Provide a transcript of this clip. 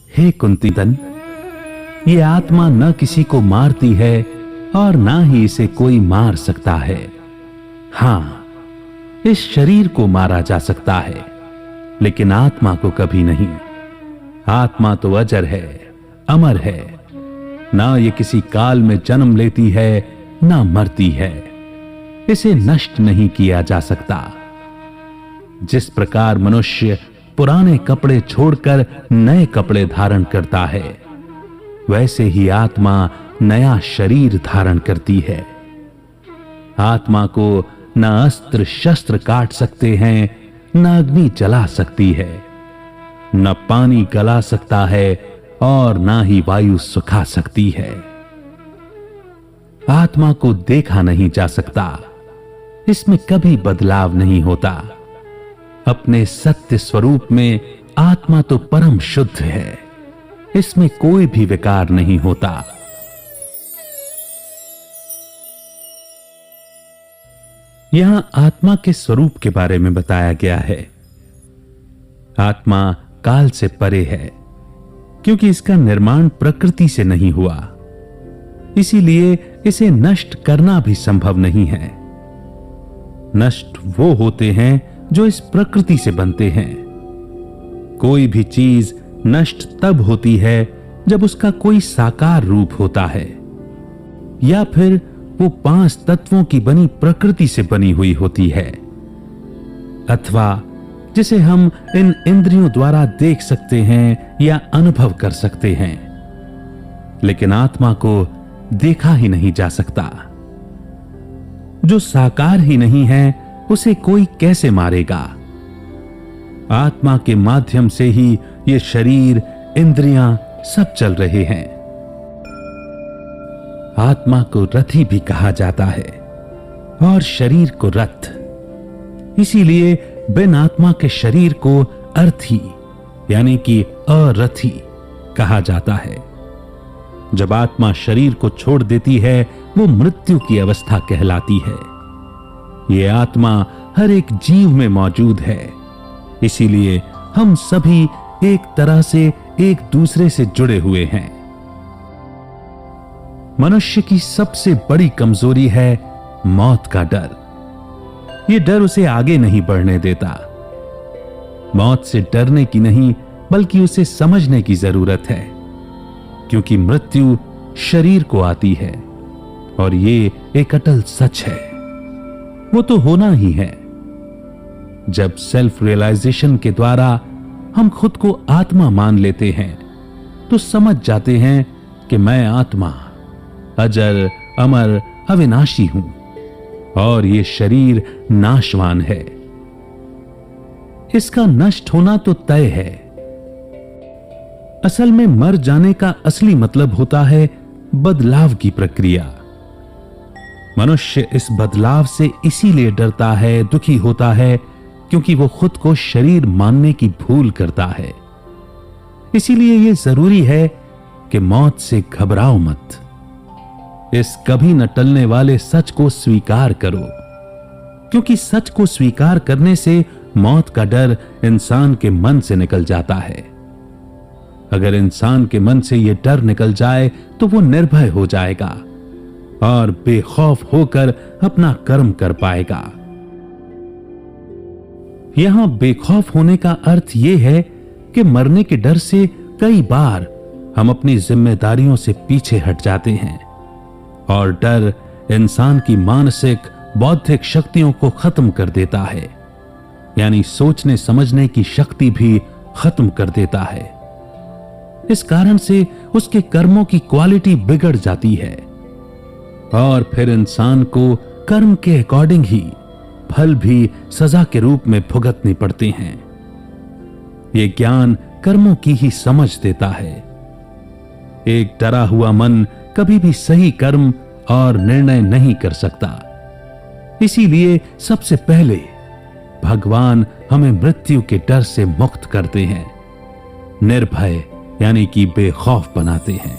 हे कुंतीतन, ये आत्मा न किसी को मारती है और ना ही इसे कोई मार सकता है। हां, इस शरीर को मारा जा सकता है, लेकिन आत्मा को कभी नहीं। आत्मा तो अजर है, अमर है। ना ये किसी काल में जन्म लेती है, ना मरती है। इसे नष्ट नहीं किया जा सकता। जिस प्रकार मनुष्य पुराने कपड़े छोड़कर नए कपड़े धारण करता है, वैसे ही आत्मा नया शरीर धारण करती है। आत्मा को न अस्त्र शस्त्र काट सकते हैं, न अग्नि जला सकती है, न पानी गला सकता है और ना ही वायु सुखा सकती है। आत्मा को देखा नहीं जा सकता, इसमें कभी बदलाव नहीं होता। अपने सत्य स्वरूप में आत्मा तो परम शुद्ध है, इसमें कोई भी विकार नहीं होता। यहां आत्मा के स्वरूप के बारे में बताया गया है। आत्मा काल से परे है, क्योंकि इसका निर्माण प्रकृति से नहीं हुआ, इसीलिए इसे नष्ट करना भी संभव नहीं है। नष्ट वो होते हैं जो इस प्रकृति से बनते हैं। कोई भी चीज नष्ट तब होती है जब उसका कोई साकार रूप होता है, या फिर वो 5 तत्वों की बनी प्रकृति से बनी हुई होती है, अथवा जिसे हम इन इंद्रियों द्वारा देख सकते हैं या अनुभव कर सकते हैं। लेकिन आत्मा को देखा ही नहीं जा सकता। जो साकार ही नहीं है, उसे कोई कैसे मारेगा? आत्मा के माध्यम से ही ये शरीर, इंद्रियां सब चल रहे हैं। आत्मा को रथी भी कहा जाता है और शरीर को रथ। इसीलिए बिन आत्मा के शरीर को अर्थी यानी कि अरथी कहा जाता है। जब आत्मा शरीर को छोड़ देती है, वो मृत्यु की अवस्था कहलाती है। ये आत्मा हर एक जीव में मौजूद है, इसीलिए हम सभी एक तरह से एक दूसरे से जुड़े हुए हैं। मनुष्य की सबसे बड़ी कमजोरी है मौत का डर। ये डर उसे आगे नहीं बढ़ने देता। मौत से डरने की नहीं, बल्कि उसे समझने की जरूरत है, क्योंकि मृत्यु शरीर को आती है और ये एक अटल सच है। वो तो होना ही है। जब सेल्फ रियलाइजेशन के द्वारा हम खुद को आत्मा मान लेते हैं, तो समझ जाते हैं कि मैं आत्मा अजर, अमर, अविनाशी हूं और ये शरीर नाशवान है। इसका नष्ट होना तो तय है। असल में मर जाने का असली मतलब होता है बदलाव की प्रक्रिया। मनुष्य इस बदलाव से इसीलिए डरता है, दुखी होता है, क्योंकि वो खुद को शरीर मानने की भूल करता है। इसीलिए यह जरूरी है कि मौत से घबराओ मत। इस कभी न टलने वाले सच को स्वीकार करो, क्योंकि सच को स्वीकार करने से मौत का डर इंसान के मन से निकल जाता है। अगर इंसान के मन से यह डर निकल जाए, तो वो निर्भय हो जाएगा और बेखौफ होकर अपना कर्म कर पाएगा। यहां बेखौफ होने का अर्थ यह है कि मरने के डर से कई बार हम अपनी जिम्मेदारियों से पीछे हट जाते हैं, और डर इंसान की मानसिक, बौद्धिक शक्तियों को खत्म कर देता है, यानी सोचने समझने की शक्ति भी खत्म कर देता है। इस कारण से उसके कर्मों की क्वालिटी बिगड़ जाती है और फिर इंसान को कर्म के अकॉर्डिंग ही फल भी सजा के रूप में भुगतने पड़ते हैं। यह ज्ञान कर्मों की ही समझ देता है। एक डरा हुआ मन कभी भी सही कर्म और निर्णय नहीं कर सकता। इसीलिए सबसे पहले भगवान हमें मृत्यु के डर से मुक्त करते हैं, निर्भय यानी कि बेखौफ बनाते हैं।